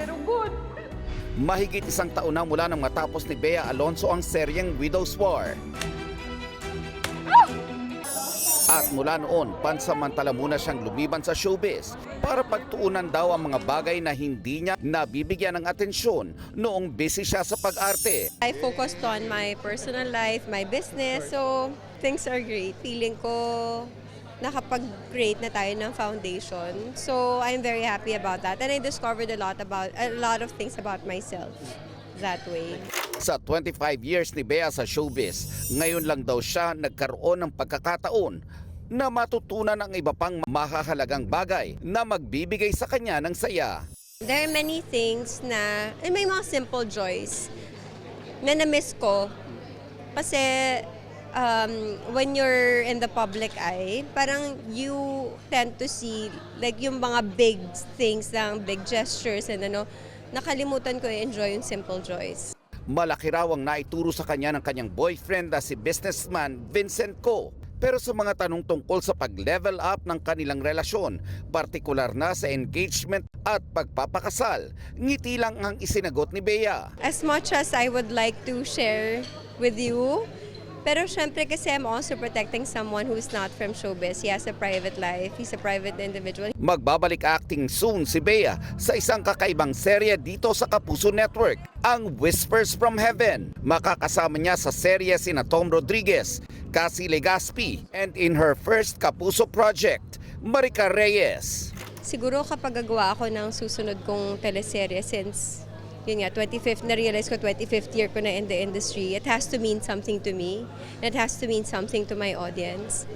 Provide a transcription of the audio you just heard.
pero good. Mahigit isang taon na mula nang matapos ni Bea Alonzo ang seryeng Widow's War. At mula noon, pansamantala muna siyang lumiban sa showbiz para pagtuunan daw ang mga bagay na hindi niya nabibigyan ng atensyon noong busy siya sa pag-arte. I focused on my personal life, my business, so things are great. Feeling ko nakapag-create na tayo ng foundation. So I'm very happy about that. And I discovered a lot of things about myself that way. Sa 25 years ni Bea sa showbiz, ngayon lang daw siya nagkaroon ng pagkakataon na matutunan ang iba pang mahahalagang bagay na magbibigay sa kanya ng saya. There are many things na, and may mga simple joys na na-miss ko. Kasi when you're in the public eye, parang you tend to see like yung mga big things lang, big gestures and nakalimutan ko i-enjoy yung simple joys. Malaki raw ang naituro sa kanya ng kanyang boyfriend na si businessman Vincent Co. Pero sa mga tanong tungkol sa pag-level up ng kanilang relasyon, partikular na sa engagement at pagpapakasal, ngiti lang ang isinagot ni Bea. As much as I would like to share with you, pero syempre kasi I'm also protecting someone who's not from showbiz. He has a private life. He's a private individual. Magbabalik acting soon si Bea sa isang kakaibang serye dito sa Kapuso Network, ang Whispers from Heaven. Makakasama niya sa serye sina Tom Rodriguez, Cassie Legaspi, and in her first Kapuso project, Maricar Reyes. Siguro kapag gagawa ako ng susunod kong teleserye since yun nga, 25th, na-realize ko 25th year ko na in the industry, it has to mean something to me. It has to mean something to my audience.